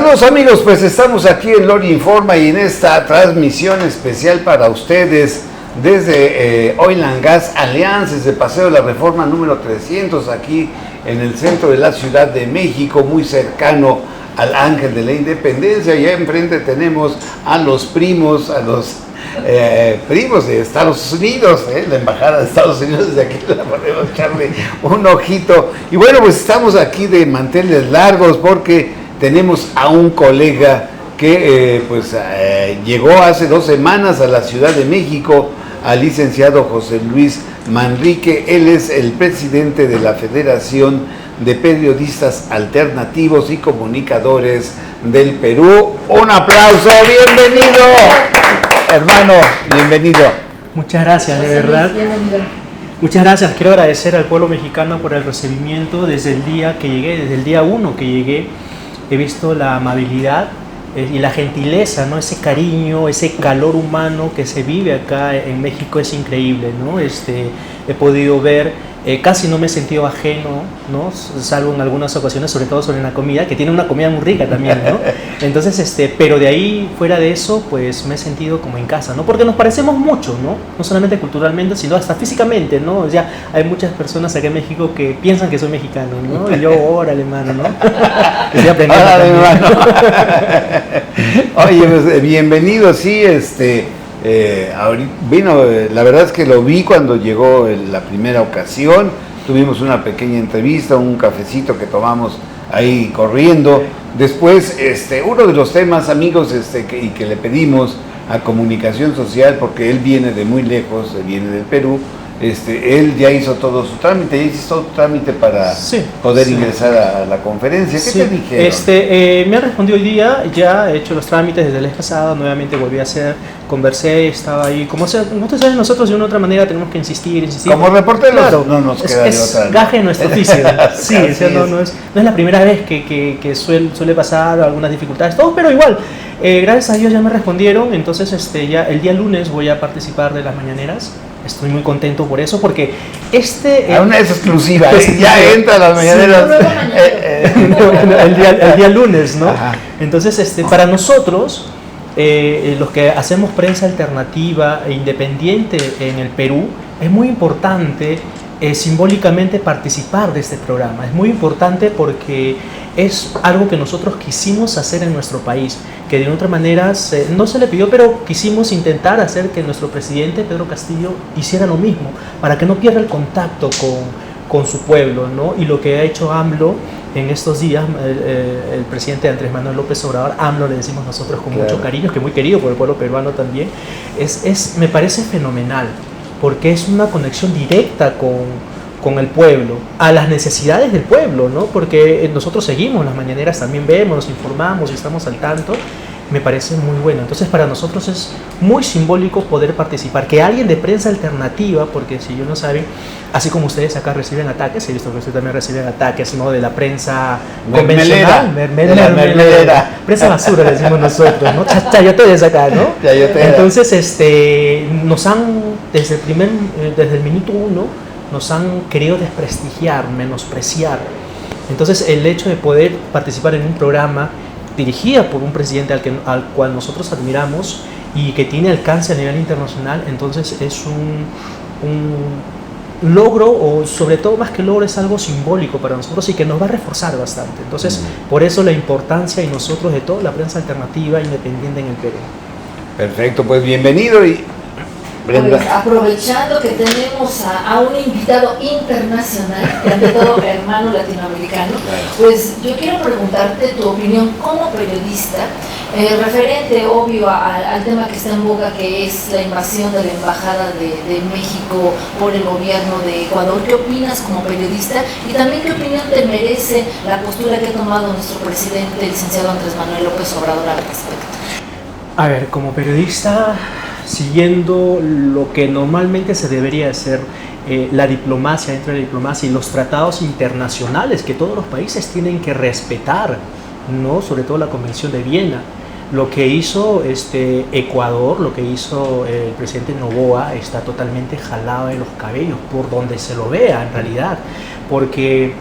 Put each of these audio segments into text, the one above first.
Saludos amigos, pues estamos aquí en Lori Informa y en esta transmisión especial para ustedes desde Oil and Gas Alliance, desde Paseo de la Reforma número 300, aquí en el centro de la Ciudad de México, muy cercano al Ángel de la Independencia. Y enfrente tenemos a los primos, primos de Estados Unidos, la Embajada de Estados Unidos, desde aquí la podemos echarle un ojito. Y bueno, pues estamos aquí de manteles largos porque tenemos a un colega que llegó hace 2 semanas a la Ciudad de México, al licenciado José Luis Manrique. Él es el presidente de la Federación de Periodistas Alternativos y Comunicadores del Perú. Un aplauso, bienvenido, hermano, bienvenido. Muchas gracias, de verdad. Muchas gracias. Quiero agradecer al pueblo mexicano por el recibimiento desde el día que llegué, desde el día 1 que llegué. He visto la amabilidad y la gentileza, ¿no? Ese cariño, ese calor humano que se vive acá en México es increíble, ¿no? He podido ver, casi no me he sentido ajeno, ¿no? Salvo en algunas ocasiones, sobre todo sobre la comida, que tiene una comida muy rica también, ¿no? Entonces, pero de ahí, fuera de eso, pues me he sentido como en casa, ¿no? Porque nos parecemos mucho, ¿no? No solamente culturalmente, sino hasta físicamente, ¿no? O sea, hay muchas personas acá en México que piensan que soy mexicano, ¿no? Y yo, órale, mano, ¿no? Estoy aprendiendo Oye, pues, bienvenido, sí, vino, la verdad es que lo vi cuando llegó la primera ocasión, tuvimos una pequeña entrevista, un cafecito que tomamos ahí corriendo. Después, uno de los temas, amigos, que le pedimos a Comunicación Social, porque él viene de muy lejos, viene del Perú, él ya hizo todo su trámite, para poder ingresar a la conferencia. ¿Qué te dijeron? Me ha respondido hoy día, ya he hecho los trámites desde el mes pasado, nuevamente volví a hacer, conversé, estaba ahí. Como ustedes saben, nosotros de una u otra manera tenemos que insistir. Como reporteros, claro, no nos queda de otra. Es gaje en nuestro oficio. Sí, o sea, no es la primera vez que suele pasar algunas dificultades, todo, pero igual. Gracias a Dios ya me respondieron, entonces ya el día lunes voy a participar de las mañaneras. Estoy muy contento por eso, porque una es exclusiva, ya entra a las mañaneras. El día lunes, ¿no? Ajá. Entonces, para nosotros, los que hacemos prensa alternativa e independiente en el Perú, es muy importante simbólicamente participar de este programa. Es muy importante porque es algo que nosotros quisimos hacer en nuestro país, que de otra manera no se le pidió, pero quisimos intentar hacer que nuestro presidente Pedro Castillo hiciera lo mismo, para que no pierda el contacto con su pueblo, ¿no? Y lo que ha hecho AMLO en estos días, el presidente Andrés Manuel López Obrador, AMLO le decimos nosotros con mucho cariño, que es muy querido por el pueblo peruano también, me parece fenomenal, porque es una conexión directa con el pueblo, a las necesidades del pueblo, ¿no? Porque nosotros seguimos las mañaneras, también vemos, nos informamos y estamos al tanto. Me parece muy bueno. Entonces, para nosotros es muy simbólico poder participar, que alguien de prensa alternativa, porque si yo no saben, así como ustedes acá reciben ataques, he visto que ustedes también reciben ataques, ¿no? De la prensa convencional, mermelera, prensa basura, le decimos nosotros, ¿no? Chayoteres acá, ¿no? Entonces, nos han, desde el minuto 1, nos han querido desprestigiar, menospreciar. Entonces, el hecho de poder participar en un programa dirigida por un presidente al cual nosotros admiramos y que tiene alcance a nivel internacional, entonces es un logro, o sobre todo más que logro, es algo simbólico para nosotros y que nos va a reforzar bastante. Entonces, por eso la importancia y nosotros de toda la prensa alternativa independiente en el Perú. Perfecto, pues bienvenido. Y pues, aprovechando que tenemos a un invitado internacional, y ante todo hermano latinoamericano, pues yo quiero preguntarte tu opinión como periodista, referente obvio al tema que está en boga, que es la invasión de la Embajada de México por el gobierno de Ecuador. ¿Qué opinas como periodista? Y también, ¿qué opinión te merece la postura que ha tomado nuestro presidente, el licenciado Andrés Manuel López Obrador, al respecto? A ver, como periodista, siguiendo lo que normalmente se debería hacer, la diplomacia, dentro de la diplomacia y los tratados internacionales que todos los países tienen que respetar, ¿no? Sobre todo la Convención de Viena. Lo que hizo Ecuador, lo que hizo el presidente Noboa, está totalmente jalado de los cabellos, por donde se lo vea en realidad, porque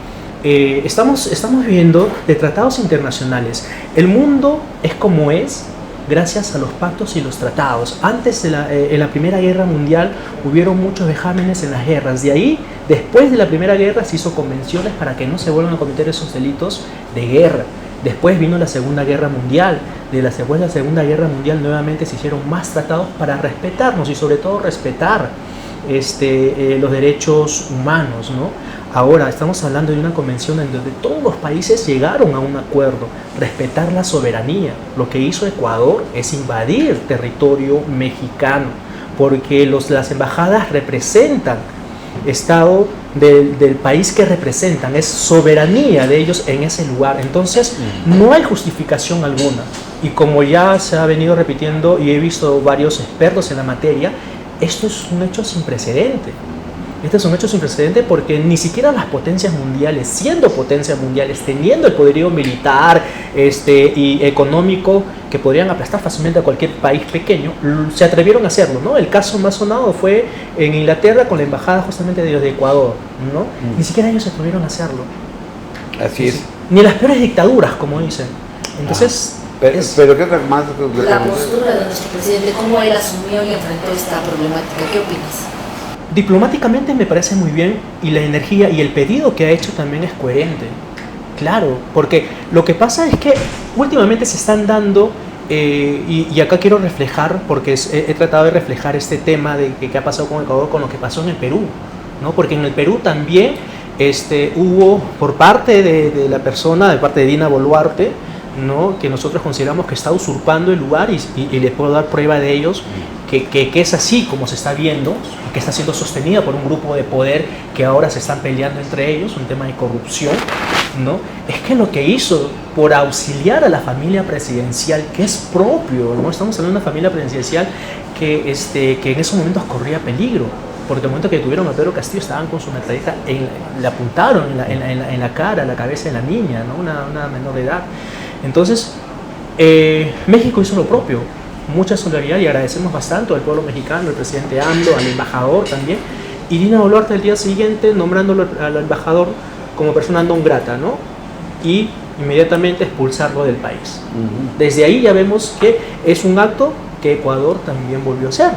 estamos viendo de tratados internacionales. El mundo es como es gracias a los pactos y los tratados. Antes en la Primera Guerra Mundial hubieron muchos vejámenes en las guerras. De ahí, después de la Primera Guerra, se hizo convenciones para que no se vuelvan a cometer esos delitos de guerra. Después vino la Segunda Guerra Mundial. Después de la Segunda Guerra Mundial nuevamente se hicieron más tratados para respetarnos y sobre todo respetar los derechos humanos, ¿no? Ahora estamos hablando de una convención en donde todos los países llegaron a un acuerdo, respetar la soberanía. Lo que hizo Ecuador es invadir territorio mexicano, porque las embajadas representan Estado del país que representan, es soberanía de ellos en ese lugar. Entonces no hay justificación alguna. Y como ya se ha venido repitiendo y he visto varios expertos en la materia, esto es un hecho sin precedente. Este es un hecho sin precedente porque ni siquiera las potencias mundiales, siendo potencias mundiales, teniendo el poderío militar y económico que podrían aplastar fácilmente a cualquier país pequeño, se atrevieron a hacerlo, ¿no? El caso más sonado fue en Inglaterra con la embajada justamente de Ecuador, ¿no? Ni siquiera ellos se atrevieron a hacerlo. Así es. Ni las peores dictaduras, como dicen. Entonces... Pero ¿qué otra más? La postura de nuestro presidente, cómo él asumió y enfrentó esta problemática. ¿Qué opinas? Diplomáticamente me parece muy bien y la energía y el pedido que ha hecho también es coherente. Claro, porque lo que pasa es que últimamente se están dando, y acá quiero reflejar, porque he tratado de reflejar este tema de qué ha pasado con Ecuador con lo que pasó en el Perú, ¿no? Porque en el Perú también hubo por parte de la persona, de parte de Dina Boluarte, ¿no? Que nosotros consideramos que está usurpando el lugar y les puedo dar prueba de ellos, que es así como se está viendo, que está siendo sostenida por un grupo de poder que ahora se están peleando entre ellos, un tema de corrupción, ¿no? Es que lo que hizo por auxiliar a la familia presidencial, que es propio, ¿no? Estamos hablando de una familia presidencial que en esos momentos corría peligro, porque el momento que detuvieron a Pedro Castillo estaban con su metralleta, le apuntaron en la cara, la cabeza de la niña, ¿no? Una menor de edad. Entonces, México hizo lo propio, mucha solidaridad, y agradecemos bastante al pueblo mexicano, al presidente AMLO, al embajador también, y Dina Boluarte el día siguiente nombrándolo al embajador como persona non grata, ¿no? Y inmediatamente expulsarlo del país. Desde ahí ya vemos que es un acto que Ecuador también volvió a hacer,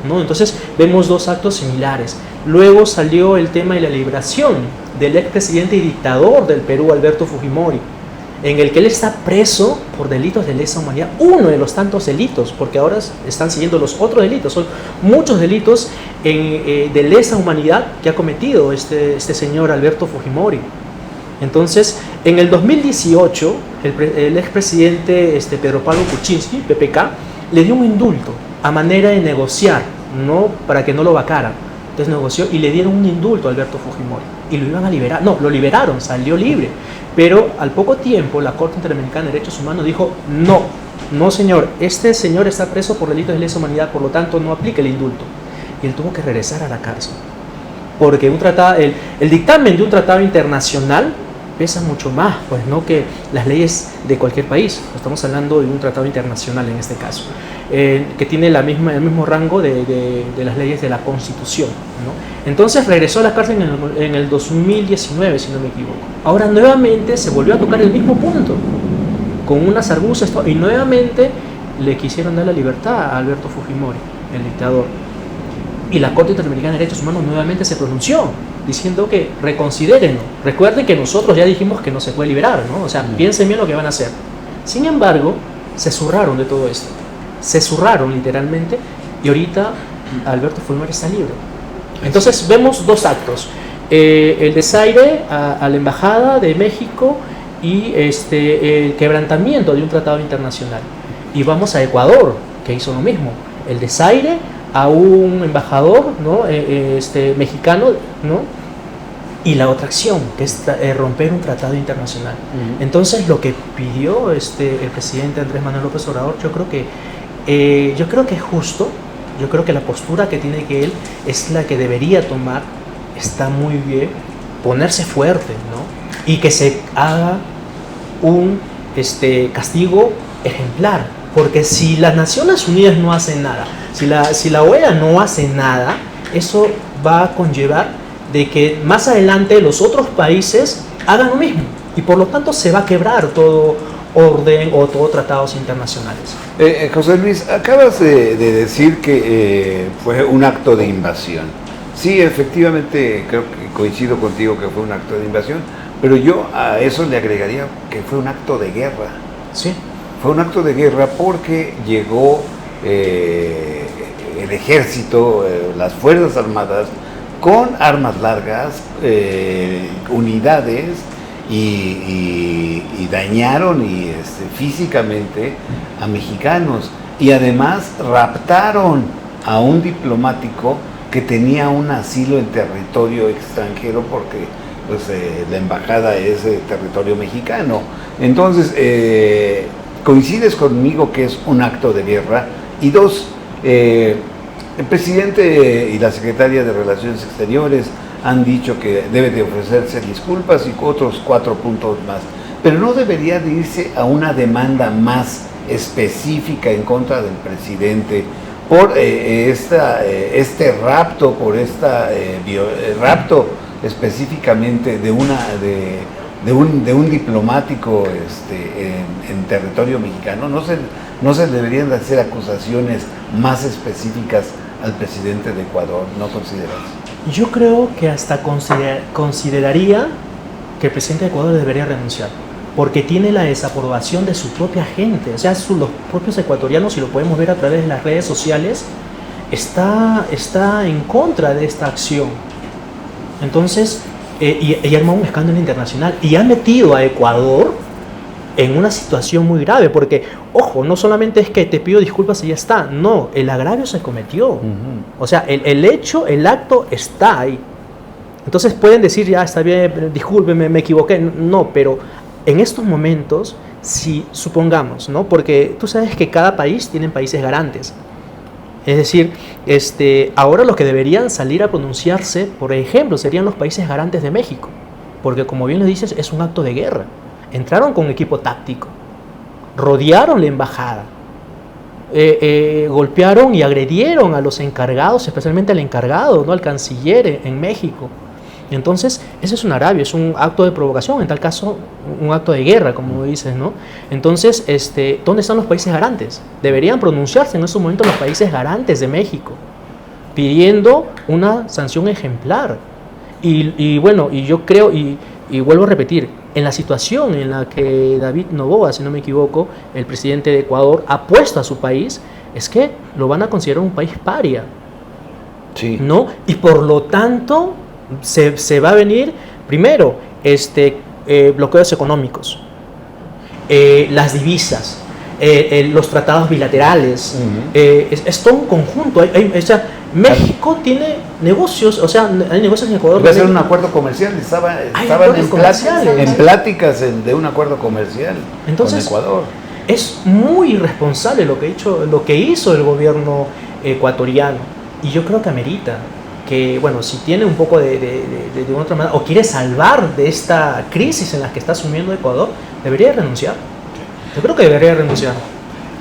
¿no? Entonces vemos dos actos similares. Luego salió el tema de la liberación del expresidente y dictador del Perú, Alberto Fujimori, en el que él está preso por delitos de lesa humanidad, uno de los tantos delitos, porque ahora están siguiendo los otros delitos, son muchos delitos de lesa humanidad que ha cometido este señor Alberto Fujimori. Entonces, en el 2018, el expresidente Pedro Pablo Kuczynski, PPK, le dio un indulto a manera de negociar, ¿no? Para que no lo vacaran. Entonces negoció y le dieron un indulto a Alberto Fujimori y lo iban a liberar. No, lo liberaron, salió libre. Pero al poco tiempo la Corte Interamericana de Derechos Humanos dijo no señor, este señor está preso por delitos de lesa humanidad, por lo tanto no aplica el indulto. Y él tuvo que regresar a la cárcel. Porque el dictamen de un tratado internacional pesa mucho más, pues, ¿no? Que las leyes de cualquier país. Estamos hablando de un tratado internacional en este caso, que tiene el mismo rango de las leyes de la Constitución, ¿no? Entonces regresó a la cárcel en el 2019, si no me equivoco. Ahora nuevamente se volvió a tocar el mismo punto, con unas argucias, y nuevamente le quisieron dar la libertad a Alberto Fujimori, el dictador. Y la Corte Interamericana de Derechos Humanos nuevamente se pronunció, diciendo que reconsidérenlo. Recuerden que nosotros ya dijimos que no se puede liberar, ¿no? O sea, piensen bien lo que van a hacer. Sin embargo, se zurraron de todo esto. Se zurraron literalmente, y ahorita Alberto Fujimori está libre. Entonces vemos dos actos. El desaire a la Embajada de México y el quebrantamiento de un tratado internacional. Y vamos a Ecuador, que hizo lo mismo. El desaire a un embajador, ¿no? Mexicano, ¿no? Y la otra acción, que es romper un tratado internacional. Entonces lo que pidió el presidente Andrés Manuel López Obrador, yo creo que es justo. Yo creo que la postura que tiene que él es la que debería tomar. Está muy bien, ponerse fuerte, ¿no? Y que se haga un castigo ejemplar, porque si las Naciones Unidas no hacen nada, si la OEA no hace nada, eso va a conllevar de que más adelante los otros países hagan lo mismo y por lo tanto se va a quebrar todo orden o todo tratados internacionales. José Luis, acabas de decir que fue un acto de invasión. Sí, efectivamente, creo que coincido contigo que fue un acto de invasión, pero yo a eso le agregaría que fue un acto de guerra. Sí. Fue un acto de guerra porque llegó el ejército, las Fuerzas Armadas, con armas largas, unidades, y dañaron físicamente a mexicanos. Y además raptaron a un diplomático que tenía un asilo en territorio extranjero porque pues, la embajada es territorio mexicano. Entonces, coincides conmigo que es un acto de guerra. Y dos, el presidente y la secretaria de Relaciones Exteriores han dicho que debe de ofrecerse disculpas y otros 4 puntos más. Pero no debería de irse a una demanda más específica en contra del presidente por este rapto, por rapto específicamente de un diplomático en territorio mexicano. No se deberían de hacer acusaciones más específicas al presidente de Ecuador, ¿no consideras? Yo creo que hasta consideraría que el presidente de Ecuador debería renunciar, porque tiene la desaprobación de su propia gente, o sea, los propios ecuatorianos, y lo podemos ver a través de las redes sociales, está en contra de esta acción. Entonces, y arma un escándalo internacional y ha metido a Ecuador en una situación muy grave, porque, ojo, no solamente es que te pido disculpas y ya está, no, el agravio se cometió. O sea, el acto está ahí. Entonces pueden decir, ya está bien, discúlpeme, me equivoqué. No, pero en estos momentos, si supongamos, ¿no? Porque tú sabes que cada país tiene países garantes. Es decir, ahora los que deberían salir a pronunciarse, por ejemplo, serían los países garantes de México, porque como bien lo dices, es un acto de guerra. Entraron con equipo táctico, rodearon la embajada, golpearon y agredieron a los encargados, especialmente al encargado, ¿no? Al canciller en México. Entonces, ese es un agravio, es un acto de provocación, en tal caso, un acto de guerra, como dices, ¿no? Entonces, ¿dónde están los países garantes? Deberían pronunciarse en estos momentos los países garantes de México, pidiendo una sanción ejemplar. Y bueno, y yo creo, y vuelvo a repetir, en la situación en la que David Noboa, si no me equivoco, el presidente de Ecuador, ha puesto a su país, es que lo van a considerar un país paria. Sí. ¿No? Y por lo tanto, se va a venir, primero, bloqueos económicos, las divisas, los tratados bilaterales, es todo un conjunto. O sea, México tiene negocios, o sea, hay negocios en Ecuador. Va a ser un acuerdo comercial, estaban en pláticas de un acuerdo comercial. Entonces, con Ecuador. Es muy irresponsable lo que hizo el gobierno ecuatoriano, y yo creo que amerita que, bueno, si tiene un poco de otra manera, o quiere salvar de esta crisis en la que está sumiendo Ecuador, debería renunciar. Yo creo que debería renunciar.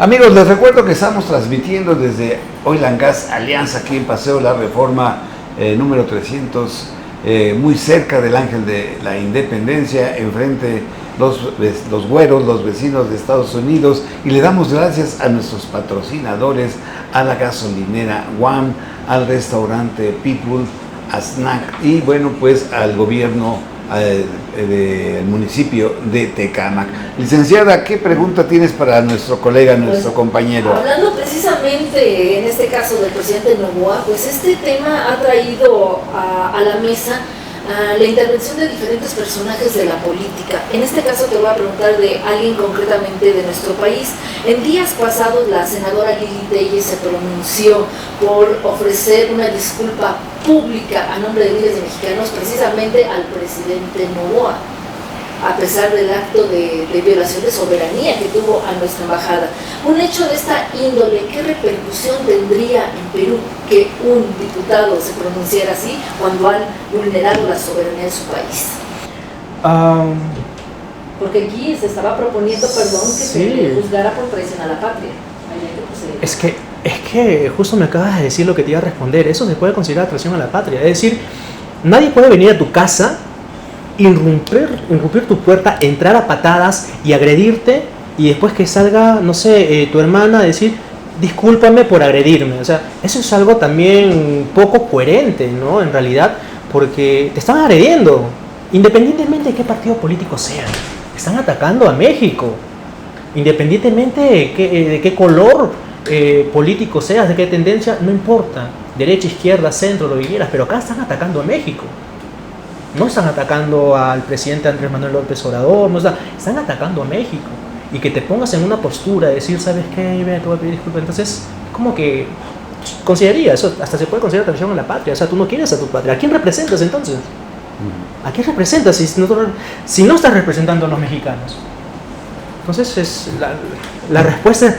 Amigos, les recuerdo que estamos transmitiendo desde Oil and Gas Alianza, aquí en Paseo La Reforma, número 300, muy cerca del Ángel de la Independencia, enfrente los güeros, los vecinos de Estados Unidos, y le damos gracias a nuestros patrocinadores, a la gasolinera Guam, al restaurante Pitbull, a Snack, y bueno, pues al gobierno del municipio de Tecámac. Licenciada, ¿qué pregunta tienes para nuestro colega, nuestro compañero? Hablando precisamente, en este caso, del presidente Noboa, pues este tema ha traído a la mesa la intervención de diferentes personajes de la política. En este caso te voy a preguntar de alguien concretamente de nuestro país. En días pasados la senadora Lili Telles se pronunció por ofrecer una disculpa pública a nombre de miles de mexicanos precisamente al presidente Noboa, a pesar del acto de violación de soberanía que tuvo a nuestra embajada. Un hecho de esta índole, ¿qué repercusión tendría en Perú que un diputado se pronunciara así cuando han vulnerado la soberanía de su país? Porque aquí se estaba proponiendo, que se le juzgara por traición a la patria. Es que justo me acabas de decir lo que te iba a responder. Eso se puede considerar traición a la patria. Es decir, Nadie puede venir a tu casa, irrumpir tu puerta, entrar a patadas y agredirte, y después que salga, no sé, tu hermana a decir, discúlpame por agredirme. O sea, eso es algo también poco coherente, ¿no? En realidad, porque te están agrediendo, independientemente de qué partido político sean. Están atacando a México, independientemente de qué color político seas, de qué tendencia, no importa. Derecha, izquierda, centro, lo que quieras, pero acá están atacando a México. No están atacando al presidente Andrés Manuel López Obrador, están atacando a México. Y que te pongas en una postura de decir, ¿sabes qué? Te voy a pedir disculpas. Entonces, como que consideraría eso, hasta se puede considerar traición a la patria. O sea, tú no quieres a tu patria. ¿A quién representas entonces? ¿A quién representas si no estás representando a los mexicanos? Entonces, la respuesta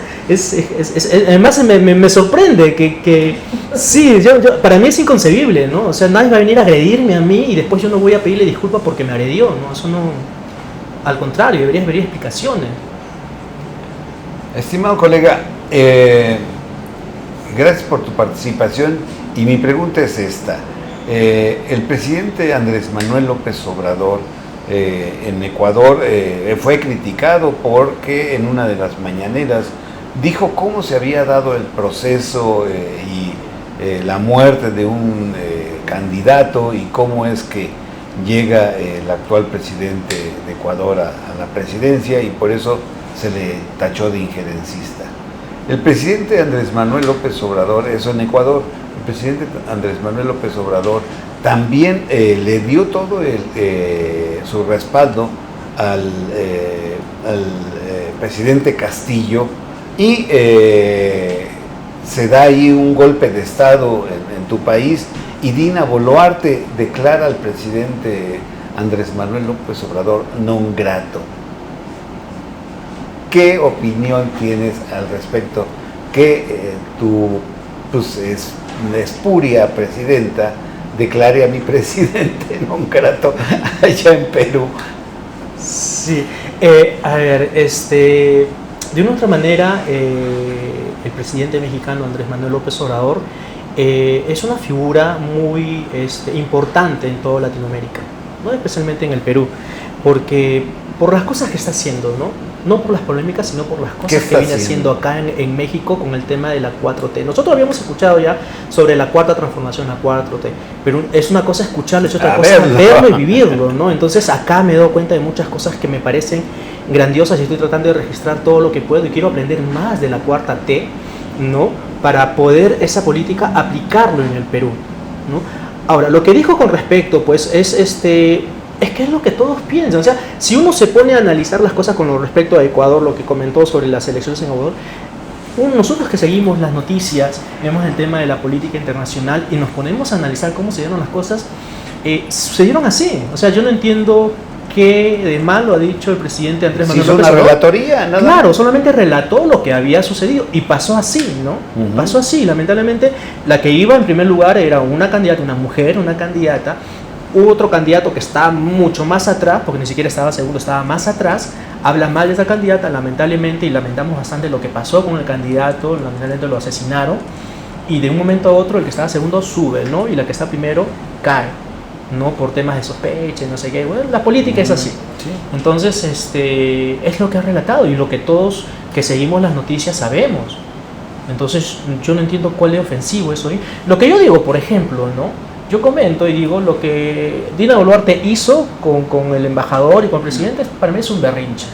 además me sorprende que sí, para mí es inconcebible, ¿no? O sea, nadie va a venir a agredirme a mí y después yo no voy a pedirle disculpas porque me agredió, ¿no? Eso no, al contrario, debería haber explicaciones. Estimado colega, gracias por tu participación y mi pregunta es esta. El presidente Andrés Manuel López Obrador en Ecuador fue criticado porque en una de las mañaneras dijo cómo se había dado el proceso y la muerte de un candidato y cómo es que llega el actual presidente de Ecuador a la presidencia y por eso se le tachó de injerencista. El presidente Andrés Manuel López Obrador, eso en Ecuador, el presidente Andrés Manuel López Obrador también le dio todo su respaldo al presidente Castillo y se da ahí un golpe de estado en tu país y Dina Boluarte declara al presidente Andrés Manuel López Obrador non grato. ¿Qué opinión tienes al respecto que tu espuria presidenta declare a mi presidente non grato allá en Perú? Sí, a ver, de una otra manera, el presidente mexicano Andrés Manuel López Obrador es una figura muy importante en toda Latinoamérica, ¿no? Especialmente en el Perú, porque por las cosas que está haciendo, no por las polémicas, sino por las cosas que viene haciendo acá en México con el tema de la 4T. Nosotros habíamos escuchado ya sobre la cuarta transformación, la 4T, pero es una cosa escucharlo, es otra cosa verlo y vivirlo, ¿no? Entonces acá me he dado cuenta de muchas cosas que me parecen grandiosas y estoy tratando de registrar todo lo que puedo y quiero aprender más de la 4T, ¿no? Para poder esa política aplicarlo en el Perú, ¿no? Ahora, lo que dijo con respecto, pues, es que es lo que todos piensan. O sea, si uno se pone a analizar las cosas con respecto a Ecuador, lo que comentó sobre las elecciones en Ecuador, nosotros que seguimos las noticias, vemos el tema de la política internacional y nos ponemos a analizar cómo se dieron las cosas, sucedieron así. O sea, yo no entiendo qué de malo ha dicho el presidente Andrés Manuel López Obrador. ¿Hizo una relatoría? Nada. Claro, solamente relató lo que había sucedido y pasó así, ¿no? Pasó así, lamentablemente. La que iba en primer lugar era una candidata, una mujer, una candidata. Hubo otro candidato que está mucho más atrás, porque ni siquiera estaba segundo, estaba más atrás, habla mal de esa candidata, lamentablemente, y lamentamos bastante lo que pasó con el candidato, lamentablemente lo asesinaron, y de un momento a otro el que estaba segundo sube, ¿no? Y la que está primero cae, ¿no? Por temas de sospecha, no sé qué. Bueno, la política es así. Sí. Entonces, es lo que ha relatado y lo que todos que seguimos las noticias sabemos. Entonces, yo no entiendo cuál es ofensivo eso. Lo que yo digo, por ejemplo, ¿no? Yo comento y digo, lo que Dina Boluarte hizo con el embajador y con el presidente, para mí es un berrinche.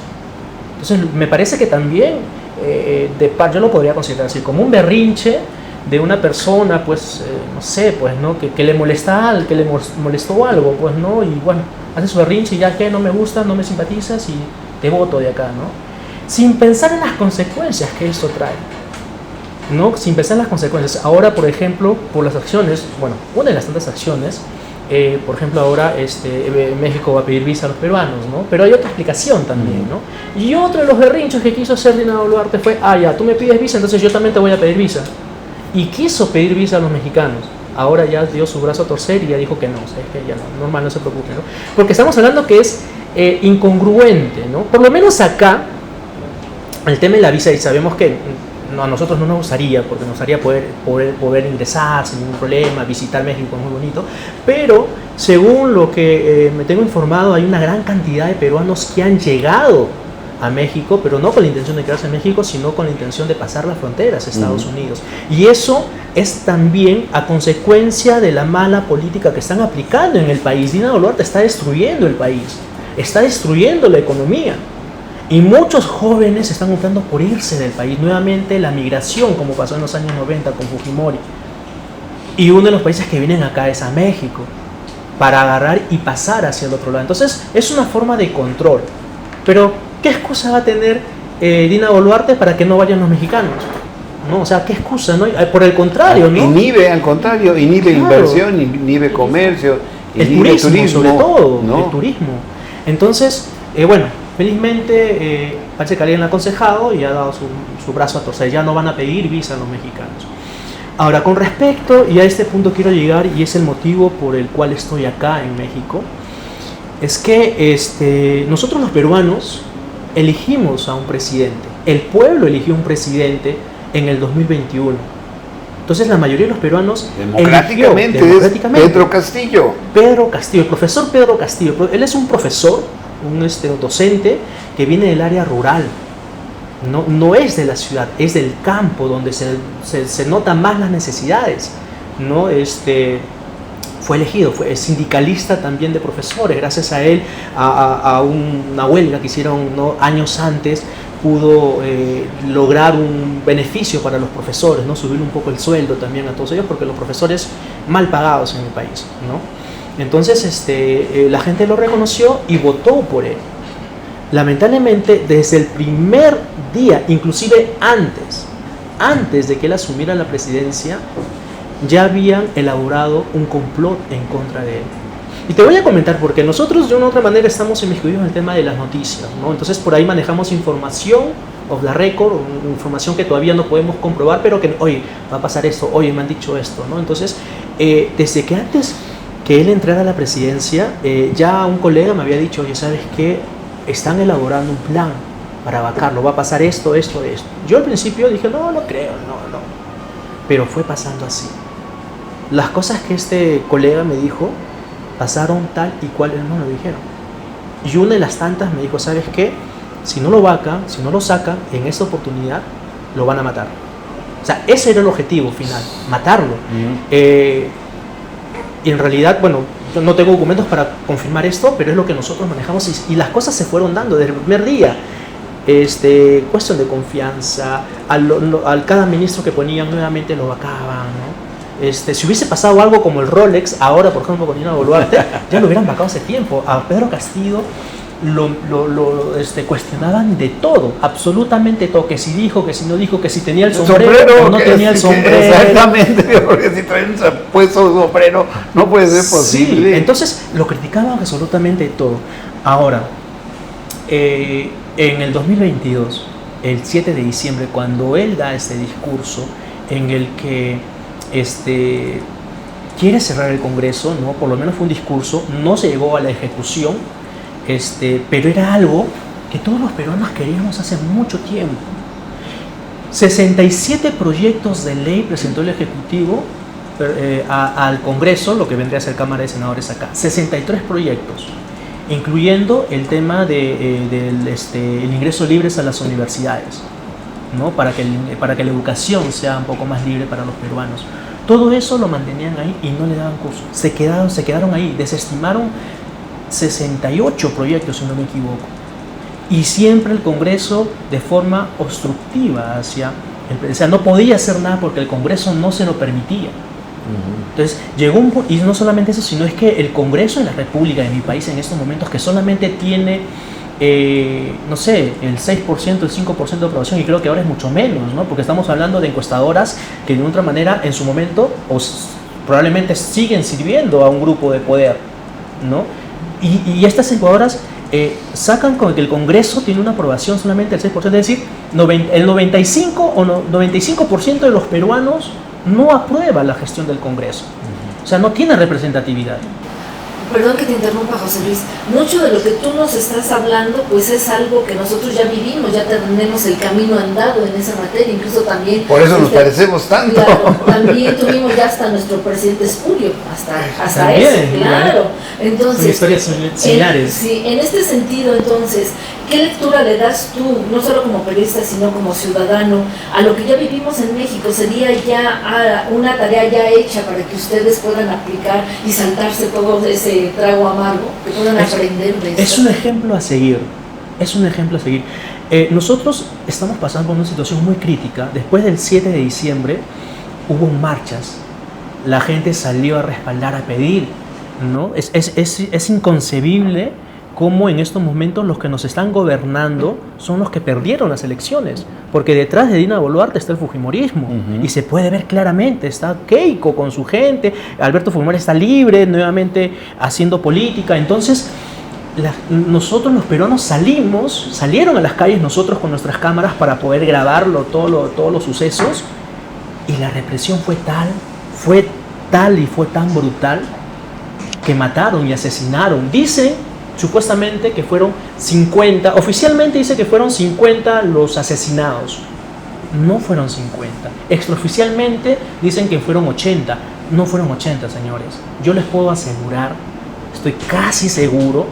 Entonces, me parece que también, yo lo podría considerar así, como un berrinche de una persona, pues, no sé, pues, ¿no? Que le molestó algo, pues, ¿no? Y bueno, hace su berrinche y ya que no me gusta, no me simpatizas y te voto de acá, ¿no? Sin pensar en las consecuencias que esto trae. ¿No? Sin pensar en las consecuencias. Ahora, por ejemplo, por las acciones, bueno, una de las tantas acciones, por ejemplo, ahora México va a pedir visa a los peruanos, ¿no? Pero hay otra explicación también, ¿no? Y otro de los berrinchos que quiso hacer Dina Boluarte fue, ya, tú me pides visa, entonces yo también te voy a pedir visa. Y quiso pedir visa a los mexicanos. Ahora ya dio su brazo a torcer y ya dijo que no, o sea, es que ya no, normal, no se preocupe, ¿no? Porque estamos hablando que es incongruente, ¿no? Por lo menos acá, el tema de la visa, y sabemos que no, a nosotros no nos gustaría, porque nos gustaría poder ingresar sin ningún problema, visitar México, muy bonito, pero según lo que me tengo informado, hay una gran cantidad de peruanos que han llegado a México, pero no con la intención de quedarse en México, sino con la intención de pasar las fronteras a Estados Unidos. Y eso es también a consecuencia de la mala política que están aplicando en el país. Dina Boluarte está destruyendo el país, está destruyendo la economía. Y muchos jóvenes están optando por irse del país. Nuevamente la migración, como pasó en los años 90 con Fujimori. Y uno de los países que vienen acá es a México, para agarrar y pasar hacia el otro lado. Entonces es una forma de control. Pero ¿qué excusa va a tener Dina Boluarte para que no vayan los mexicanos? ¿No? O sea, ¿qué excusa? ¿No? Por el contrario, ¿no? Inhibe, al contrario, inhibe inversión, inhibe comercio, inhibe el turismo, sobre todo, ¿no? El turismo. Entonces, bueno, felizmente parece que alguien le ha aconsejado y ha dado su brazo a torcer. Ya no van a pedir visa a los mexicanos. Ahora, con respecto, y a este punto quiero llegar, y es el motivo por el cual estoy acá en México, es que nosotros los peruanos elegimos a un presidente. El pueblo eligió un presidente en el 2021. Entonces la mayoría de los peruanos democráticamente, democráticamente. Pedro Castillo. Pedro Castillo, el profesor Pedro Castillo. Él es un profesor, un docente que viene del área rural. No es de la ciudad, es del campo, donde se notan más las necesidades, ¿no? Fue elegido, fue sindicalista también de profesores. Gracias a él, a una huelga que hicieron, ¿no?, años antes, pudo lograr un beneficio para los profesores, ¿no? Subir un poco el sueldo también a todos ellos, porque los profesores mal pagados en el país, ¿no? Entonces la gente lo reconoció y votó por él. Lamentablemente, desde el primer día, inclusive antes de que él asumiera la presidencia, ya habían elaborado un complot en contra de él. Y te voy a comentar porque nosotros de una u otra manera estamos inmiscuidos en el tema de las noticias, ¿no? Entonces por ahí manejamos información off the record, información que todavía no podemos comprobar, pero que, oye, va a pasar esto, oye, me han dicho esto, ¿no? Entonces, desde que antes que él entrara a la presidencia, ya un colega me había dicho, oye, ¿sabes qué? Están elaborando un plan para vacarlo, va a pasar esto. Yo al principio dije, no creo, no. Pero fue pasando así. Las cosas que este colega me dijo pasaron tal y cual él no lo dijeron. Y una de las tantas me dijo, ¿sabes qué? Si no lo vacan, si no lo sacan en esta oportunidad, lo van a matar. O sea, ese era el objetivo final, matarlo. Y en realidad, bueno, yo no tengo documentos para confirmar esto, pero es lo que nosotros manejamos y las cosas se fueron dando desde el primer día. Cuestión de confianza, al cada ministro que ponían nuevamente lo vacaban, ¿no? Si hubiese pasado algo como el Rolex, ahora por ejemplo con Dina Boluarte, ya lo hubieran vacado hace tiempo. A Pedro Castillo lo cuestionaban de todo, absolutamente todo, que si dijo, que si no dijo, que si tenía el sombrero o no tenía el sombrero. Exactamente, porque si traen puesto sombrero no puede ser posible. Sí, entonces lo criticaban absolutamente todo. Ahora, en el 2022, el 7 de diciembre, cuando él da este discurso en el que quiere cerrar el Congreso, ¿no? Por lo menos fue un discurso, no se llegó a la ejecución, pero era algo que todos los peruanos queríamos hace mucho tiempo. 67 proyectos de ley presentó el Ejecutivo al Congreso, lo que vendría a ser Cámara de Senadores acá. 63 proyectos, incluyendo el tema del ingreso libre a las universidades, ¿no? Para que la educación sea un poco más libre para los peruanos. Todo eso lo mantenían ahí y no le daban curso. Se quedaron ahí, desestimaron 68 proyectos, si no me equivoco. Y siempre el Congreso de forma obstructiva o sea, no podía hacer nada porque el Congreso no se lo permitía. Entonces llegó y no solamente eso, sino es que el Congreso de la República de mi país en estos momentos, que solamente tiene no sé, el 6%, el 5% de aprobación, y creo que ahora es mucho menos, ¿no? Porque estamos hablando de encuestadoras que de otra manera en su momento probablemente siguen sirviendo a un grupo de poder, ¿no? Y estas encuestadoras sacan con que el Congreso tiene una aprobación solamente del 6%, es decir, el 95% de los peruanos no aprueba la gestión del Congreso. O sea, no tiene representatividad. Perdón que te interrumpa, José Luis. Mucho de lo que tú nos estás hablando, pues es algo que nosotros ya vivimos, ya tenemos el camino andado en esa materia, incluso también... Por eso nos parecemos tanto. Claro, también tuvimos ya hasta nuestro presidente Espurio, hasta también, eso, claro. Entonces, son historias similares. Sí, en este sentido, entonces, ¿qué lectura le das tú, no solo como periodista, sino como ciudadano, a lo que ya vivimos en México? ¿Sería ya una tarea ya hecha para que ustedes puedan aplicar y saltarse todo ese trago amargo, que puedan aprender de esto? Es un ejemplo a seguir, es un ejemplo a seguir. Nosotros estamos pasando por una situación muy crítica. Después del 7 de diciembre hubo marchas, la gente salió a respaldar, a pedir, ¿no? Es inconcebible cómo en estos momentos los que nos están gobernando son los que perdieron las elecciones, porque detrás de Dina Boluarte está el fujimorismo, y se puede ver claramente, está Keiko con su gente, Alberto Fujimori está libre, nuevamente haciendo política. Entonces nosotros los peruanos salieron a las calles nosotros con nuestras cámaras para poder grabarlo, todos los sucesos, y la represión fue tal y fue tan brutal que mataron y asesinaron. Dicen supuestamente que fueron 50, oficialmente dice que fueron 50 los asesinados. No fueron 50. Extraoficialmente dicen que fueron 80. No fueron 80, señores. Yo les puedo asegurar, estoy casi seguro,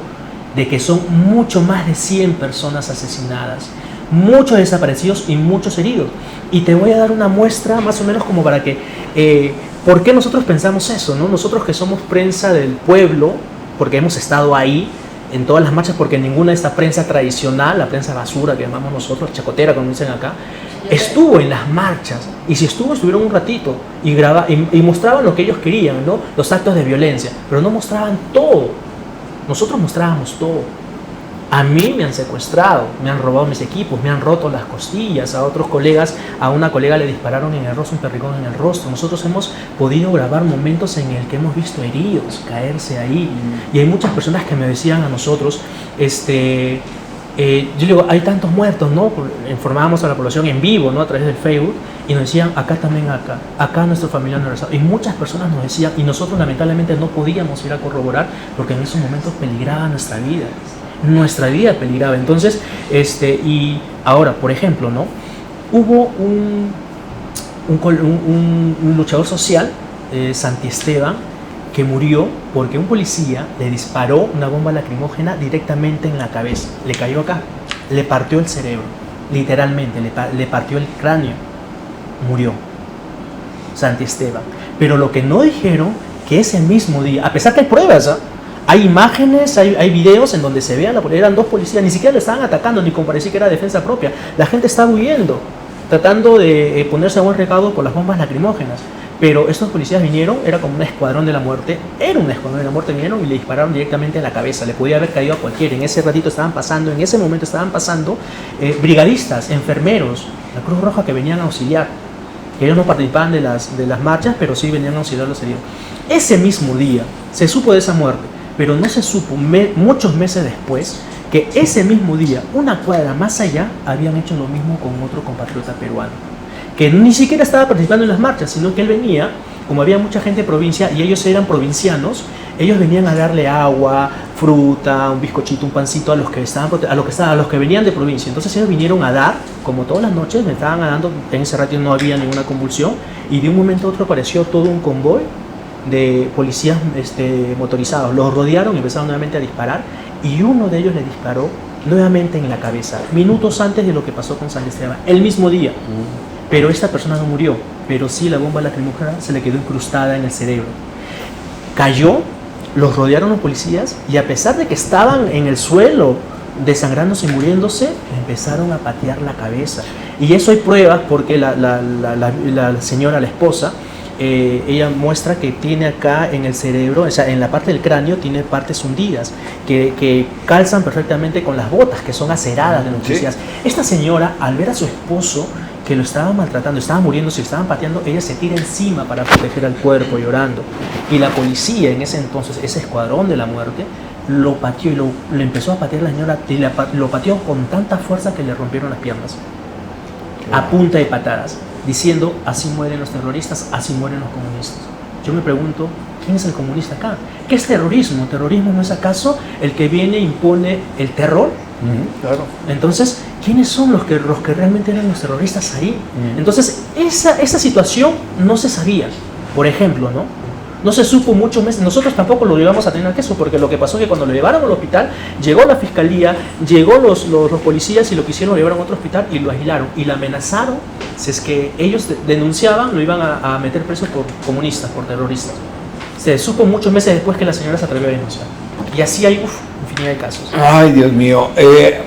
de que son mucho más de 100 personas asesinadas, muchos desaparecidos y muchos heridos. Y te voy a dar una muestra más o menos como para que... ¿por qué nosotros pensamos eso, no? Nosotros que somos prensa del pueblo, porque hemos estado ahí, en todas las marchas, porque ninguna de esta prensa tradicional, la prensa basura que llamamos nosotros, chacotera como dicen acá, estuvo en las marchas. Y si estuvieron un ratito y mostraban lo que ellos querían, ¿no? Los actos de violencia, pero no mostraban todo. Nosotros mostrábamos todo. A mí me han secuestrado, me han robado mis equipos, me han roto las costillas, a otros colegas, a una colega le dispararon en el rostro, un perricón en el rostro. Nosotros hemos podido grabar momentos en el que hemos visto heridos caerse ahí. Y hay muchas personas que me decían a nosotros, yo digo, hay tantos muertos, ¿no? Informábamos a la población en vivo, ¿no? A través del Facebook, y nos decían, acá también, acá nuestro familiar no rezaba. Y muchas personas nos decían, y nosotros lamentablemente no podíamos ir a corroborar, porque en esos momentos peligraba nuestra vida. Nuestra vida peligraba. Entonces, y ahora, por ejemplo, ¿no? Hubo un luchador social, Santi Esteban, que murió porque un policía le disparó una bomba lacrimógena directamente en la cabeza. Le cayó acá, le partió el cerebro, literalmente, le partió el cráneo. Murió Santi Esteban. Pero lo que no dijeron, que ese mismo día, a pesar que hay pruebas, ¿eh? Hay imágenes, hay videos en donde se vean, eran dos policías, ni siquiera le estaban atacando, ni como parecía que era defensa propia. La gente estaba huyendo, tratando de ponerse a buen recaudo por las bombas lacrimógenas. Pero estos policías vinieron, era como un escuadrón de la muerte, vinieron y le dispararon directamente en la cabeza. Le podía haber caído a cualquiera. En ese ratito en ese momento estaban pasando brigadistas, enfermeros, la Cruz Roja, que venían a auxiliar. Que ellos no participaban de las marchas, pero sí venían a auxiliar a los heridos. Ese mismo día se supo de esa muerte, pero no se supo muchos meses después que ese mismo día, una cuadra más allá, habían hecho lo mismo con otro compatriota peruano, que ni siquiera estaba participando en las marchas, sino que él venía, como había mucha gente de provincia y ellos eran provincianos, ellos venían a darle agua, fruta, un bizcochito, un pancito a los que venían de provincia. Entonces ellos vinieron a dar, como todas las noches, me estaban dando. En ese ratio no había ninguna convulsión, y de un momento a otro apareció todo un convoy de policías motorizados. Los rodearon y empezaron nuevamente a disparar, y uno de ellos le disparó nuevamente en la cabeza, minutos antes de lo que pasó con Santi Esteban, el mismo día. Pero esta persona no murió, pero sí la bomba lacrimógena se le quedó incrustada en el cerebro. Cayó, los rodearon los policías, y a pesar de que estaban en el suelo desangrándose y muriéndose, empezaron a patear la cabeza. Y eso hay pruebas, porque la señora, la esposa, ella muestra que tiene acá en el cerebro, o sea, en la parte del cráneo, tiene partes hundidas que calzan perfectamente con las botas, que son aceradas de los policías. Esta señora, al ver a su esposo que lo estaban maltratando, estaba muriéndose, estaban pateando, ella se tira encima para proteger al cuerpo, llorando. Y la policía en ese entonces, ese escuadrón de la muerte, lo pateó y le empezó a patear a la señora, y lo pateó con tanta fuerza que le rompieron las piernas, a punta de patadas, diciendo: así mueren los terroristas, así mueren los comunistas. yo me pregunto, ¿quién es el comunista acá? ¿Qué es terrorismo? ¿Terrorismo no es acaso el que viene e impone el terror? Claro. Entonces, ¿quiénes son los que realmente eran los terroristas ahí? Entonces, esa situación no se sabía, por ejemplo, ¿no? No se supo muchos meses, nosotros tampoco lo llevamos a tener queso, porque lo que pasó es que cuando lo llevaron al hospital, llegó la fiscalía, llegó los policías y lo quisieron, lo llevaron a otro hospital y lo aislaron y lo amenazaron. Si es que ellos denunciaban, lo iban a meter preso por comunistas, por terroristas. Se supo muchos meses después que la señora se atrevió a denunciar. Y así hay infinidad de casos. Ay, Dios mío.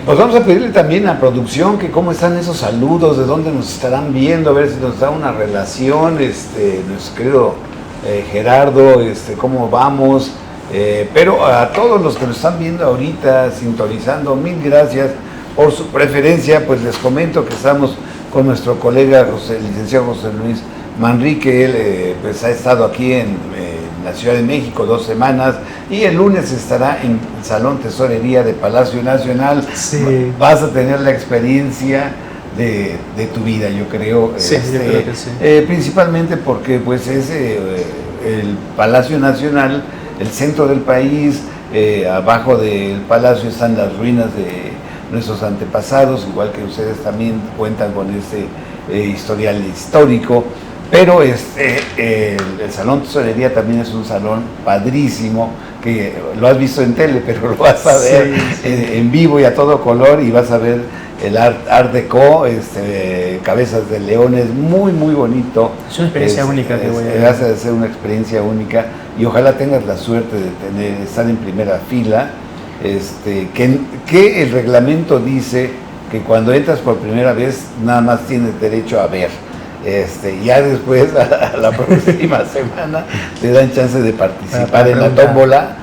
Pues vamos a pedirle también a producción que cómo están esos saludos, de dónde nos estarán viendo, a ver si nos da una relación, nuestro querido Gerardo, cómo vamos. Pero a todos los que nos están viendo ahorita, sintonizando, mil gracias por su preferencia. Pues les comento que estamos con nuestro colega el licenciado José Luis Manrique. Él pues ha estado aquí en la Ciudad de México 2 semanas y el lunes estará en el Salón Tesorería de Palacio Nacional. Sí. Vas a tener la experiencia de tu vida, yo creo. Sí, yo creo que sí. Principalmente porque pues es el Palacio Nacional, el centro del país. Abajo del palacio están las ruinas de nuestros antepasados, igual que ustedes también cuentan con historial histórico. Pero el Salón Tesorería también es un salón padrísimo, que lo has visto en tele, pero lo vas a ver en vivo y a todo color, y vas a ver el Art Deco, cabezas de leones, muy muy bonito. Es una experiencia única que voy a ver. Vas a hacer una experiencia única y ojalá tengas la suerte de estar en primera fila. Que el reglamento dice que cuando entras por primera vez nada más tienes derecho a ver. Ya después, a la próxima semana, te dan chance de participar en la tómbola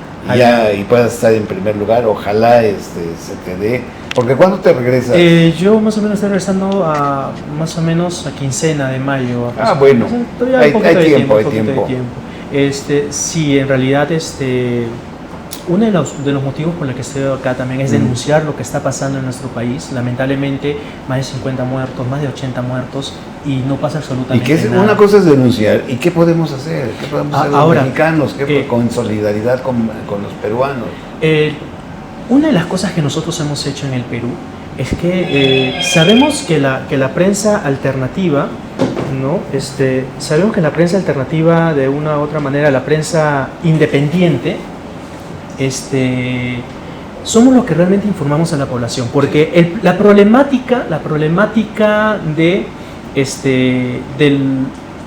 y puedas estar en primer lugar. Ojalá se te dé. Porque ¿cuándo te regresas? Yo más o menos estoy regresando más o menos a quincena de mayo. Bueno, hay tiempo. Sí, en realidad uno de los motivos por los que estoy acá también es denunciar lo que está pasando en nuestro país. Lamentablemente, más de 50 muertos, más de 80 muertos, y no pasa absolutamente nada. Una cosa es denunciar, ¿y qué podemos hacer? ¿Qué podemos hacer los mexicanos con solidaridad con los peruanos? Una de las cosas que nosotros hemos hecho en el Perú es que sabemos que la prensa alternativa, ¿no? Sabemos que la prensa alternativa, de una u otra manera, la prensa independiente, somos los que realmente informamos a la población, porque la problemática de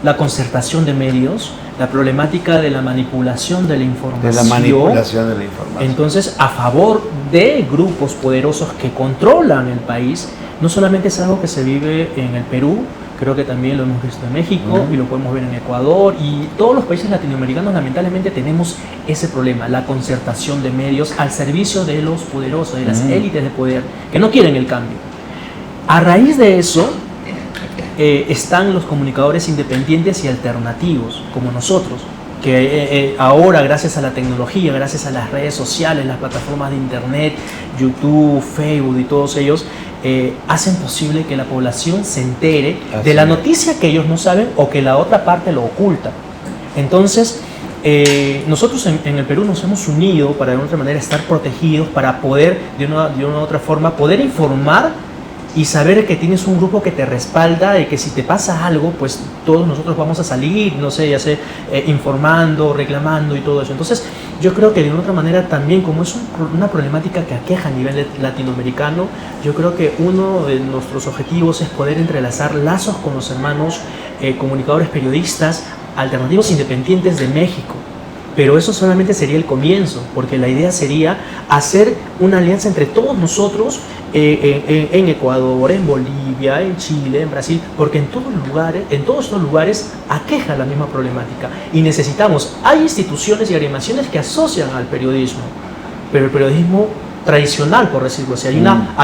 la concertación de medios, la problemática de la manipulación de la información, entonces a favor de grupos poderosos que controlan el país, no solamente es algo que se vive en el Perú, creo que también lo hemos visto en México y lo podemos ver en Ecuador, y todos los países latinoamericanos lamentablemente tenemos ese problema, la concertación de medios al servicio de los poderosos, de las élites de poder, que no quieren el cambio. A raíz de eso están los comunicadores independientes y alternativos, como nosotros, que ahora, gracias a la tecnología, gracias a las redes sociales, las plataformas de internet, YouTube, Facebook y todos ellos, hacen posible que la población se entere de la noticia que ellos no saben o que la otra parte lo oculta. Entonces, nosotros en el Perú nos hemos unido para de una otra manera estar protegidos, para poder de una u otra forma poder informar y saber que tienes un grupo que te respalda y que si te pasa algo, pues todos nosotros vamos a salir, no sé, ya sé, informando, reclamando y todo eso. Entonces, yo creo que de una otra manera también, como es una problemática que aqueja a nivel latinoamericano, yo creo que uno de nuestros objetivos es poder entrelazar lazos con los hermanos comunicadores, periodistas, alternativos independientes de México. Pero eso solamente sería el comienzo, porque la idea sería hacer una alianza entre todos nosotros en Ecuador, en Bolivia, en Chile, en Brasil, porque en todos estos lugares aqueja la misma problemática y necesitamos, hay instituciones y agremiaciones que asocian al periodismo, pero el periodismo tradicional, por decirlo así, hay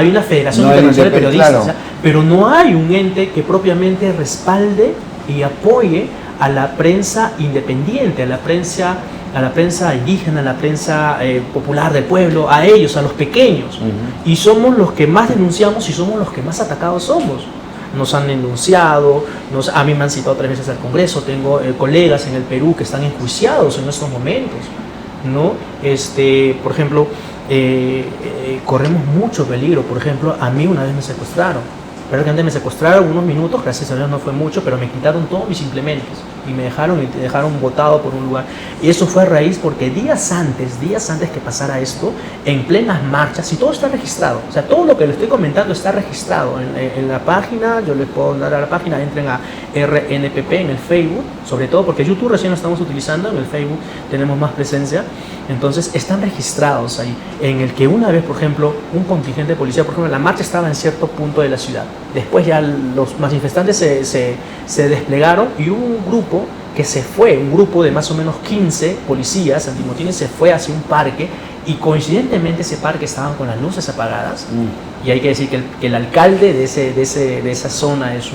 una Federación Internacional de Periodistas, claro, pero no hay un ente que propiamente respalde y apoye a la prensa independiente, a la prensa indígena, a la prensa popular del pueblo, a ellos, a los pequeños. Y somos los que más denunciamos y somos los que más atacados somos. nos han denunciado, a mí me han citado 3 veces al Congreso, tengo colegas en el Perú que están enjuiciados en estos momentos, ¿no? Por ejemplo, corremos mucho peligro. Por ejemplo, a mí una vez me secuestraron. Prácticamente me secuestraron unos minutos, gracias a Dios no fue mucho, pero me quitaron todos mis implementos y me dejaron botado por un lugar. Y eso fue a raíz porque días antes que pasara esto, en plenas marchas, y todo está registrado, o sea, todo lo que le estoy comentando está registrado en la página. Yo les puedo dar a la página, entren a RNPP en el Facebook, sobre todo porque YouTube recién lo estamos utilizando, en el Facebook tenemos más presencia. Entonces están registrados ahí, en el que una vez, por ejemplo, un contingente de policía, por ejemplo, la marcha estaba en cierto punto de la ciudad. Después ya los manifestantes se desplegaron y hubo un grupo que se fue, un grupo de más o menos 15 policías antimotines se fue hacia un parque, y coincidentemente ese parque estaban con las luces apagadas. Y hay que decir que el alcalde de esa zona es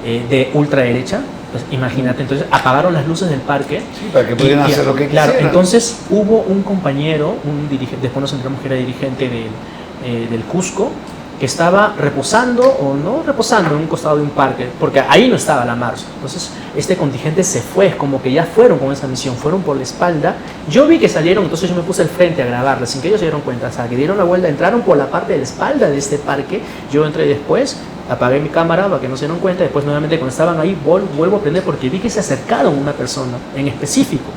de ultraderecha. Pues imagínate, entonces apagaron las luces del parque. Sí, para que pudieran hacer lo que claro, quisieran. entonces hubo un compañero, un dirigente, después nos enteramos que era dirigente del Cusco, que estaba reposando o no reposando en un costado de un parque, porque ahí no estaba la marcha. Entonces este contingente se fue, como que ya fueron con esa misión, fueron por la espalda. Yo vi que salieron, entonces yo me puse al frente a grabarla sin que ellos se dieron cuenta. O sea, que dieron la vuelta, entraron por la parte de la espalda de este parque. Yo entré después, apagué mi cámara para que no se dieron cuenta. Después nuevamente cuando estaban ahí vuelvo a prender, porque vi que se acercaron una persona en específico.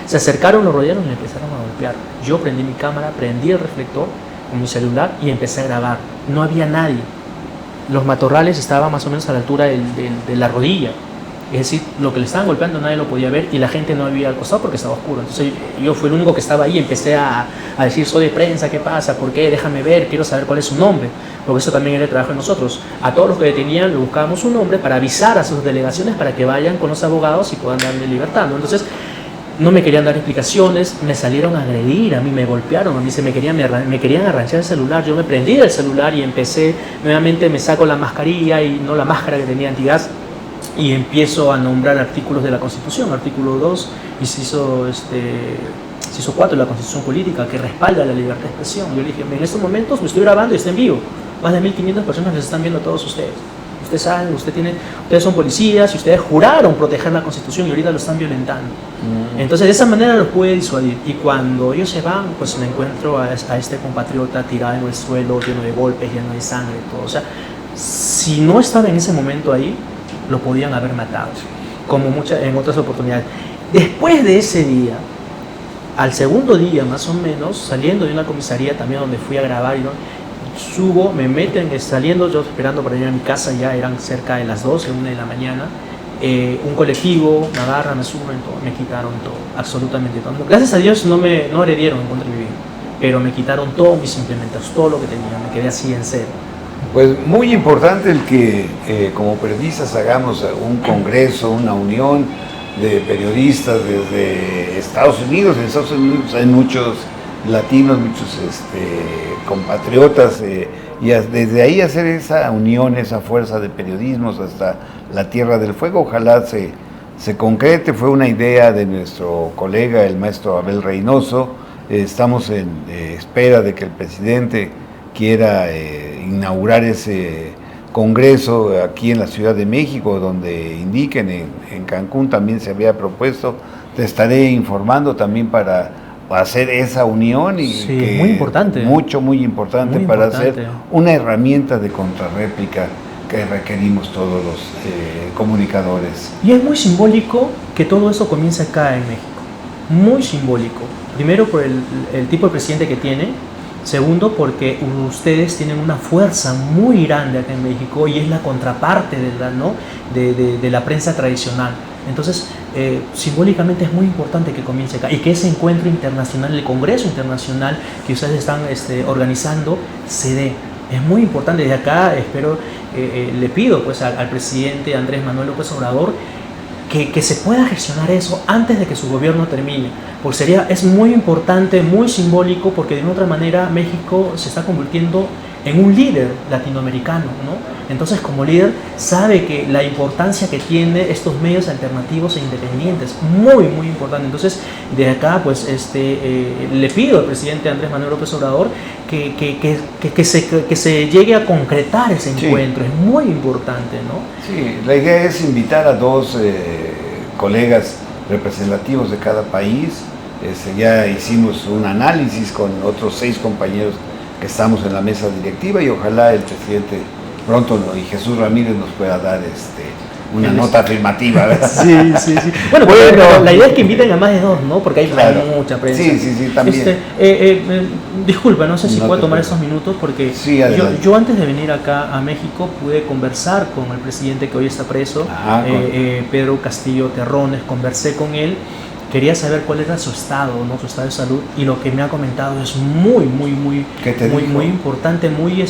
Se acercaron, lo rodearon y le empezaron a golpear. Yo prendí mi cámara, prendí el reflector con mi celular y empecé a grabar. No había nadie. Los matorrales estaban más o menos a la altura de la rodilla. Es decir, lo que le estaban golpeando nadie lo podía ver y la gente no había al costado porque estaba oscuro. Entonces yo fui el único que estaba ahí. Empecé a decir, soy de prensa, ¿qué pasa? ¿Por qué? Déjame ver, quiero saber cuál es su nombre. Porque eso también era el trabajo de nosotros. A todos los que detenían le buscábamos un nombre para avisar a sus delegaciones para que vayan con los abogados y puedan darle libertad, ¿no? Entonces no me querían dar explicaciones, me salieron a agredir, a mí me golpearon, a mí me querían arrancar el celular. Yo me prendí del celular y empecé, nuevamente me saco la mascarilla y no la máscara que tenía antigas, y empiezo a nombrar artículos de la Constitución, artículo 2, inciso 4 de la Constitución Política, que respalda la libertad de expresión. Yo le dije, en estos momentos me estoy grabando y está en vivo, más de 1.500 personas les están viendo a todos ustedes. Ustedes saben, ustedes son policías y ustedes juraron proteger la Constitución y ahorita lo están violentando. Entonces de esa manera los pude disuadir. Y cuando ellos se van, pues me encuentro a este compatriota tirado en el suelo, lleno de golpes, lleno de sangre, todo. O sea, si no estaba en ese momento ahí, lo podían haber matado, como en otras oportunidades. Después de ese día, al segundo día más o menos, saliendo de una comisaría también donde fui a grabar, y subo, me meten, saliendo, yo esperando para ir a mi casa, ya eran cerca de las 12, 1 de la mañana, un colectivo me agarra, me suben, todo, me quitaron todo, absolutamente todo. Gracias a Dios no heredieron en contra de mi vida, pero me quitaron todos mis implementos, todo lo que tenía, me quedé así en cero. Pues muy importante el que como periodistas hagamos un congreso, una unión de periodistas desde Estados Unidos. En Estados Unidos hay muchos latinos, muchos compatriotas, y desde ahí hacer esa unión, esa fuerza de periodismos hasta la Tierra del Fuego. Ojalá se concrete. Fue una idea de nuestro colega, el maestro Abel Reynoso. Estamos en espera de que el presidente quiera inaugurar ese congreso aquí en la Ciudad de México, donde indiquen, en Cancún también se había propuesto. Te estaré informando también para hacer esa unión, y sí, que muy importante. Muy importante Muy para importante. hacer una herramienta de contrarréplica que requerimos todos los comunicadores. Y es muy simbólico que todo eso comience acá en México. Muy simbólico. Primero por el tipo de presidente que tiene. Segundo, porque ustedes tienen una fuerza muy grande acá en México y es la contraparte de la prensa tradicional. Entonces, simbólicamente es muy importante que comience acá y que ese encuentro internacional, el Congreso Internacional que ustedes están organizando, se dé. Es muy importante. Desde acá espero, le pido pues al presidente Andrés Manuel López Obrador que se pueda gestionar eso antes de que su gobierno termine, porque es muy importante, muy simbólico, porque de una otra manera México se está convirtiendo en un líder latinoamericano, ¿no? Entonces, como líder, sabe que la importancia que tiene estos medios alternativos e independientes, muy, muy importante. Entonces, de acá, pues, le pido al presidente Andrés Manuel López Obrador que se llegue a concretar ese encuentro. Es muy importante, ¿no? Sí, la idea es invitar a dos colegas representativos de cada país. Ya hicimos un análisis con otros 6 compañeros que estamos en la mesa directiva y ojalá el presidente pronto y Jesús Ramírez nos pueda dar una nota afirmativa, ¿verdad? Sí. Bueno, pero la idea es que inviten a más de 2, ¿no? Porque hay mucha prensa. Sí, también. Disculpa, no sé si No puedo tomar preocupes. esos minutos porque Sí, yo antes de venir acá a México pude conversar con el presidente que hoy está preso, Pedro Castillo Terrones, conversé con él. Quería saber cuál era su estado, ¿no? Su estado de salud, y lo que me ha comentado es muy importante, muy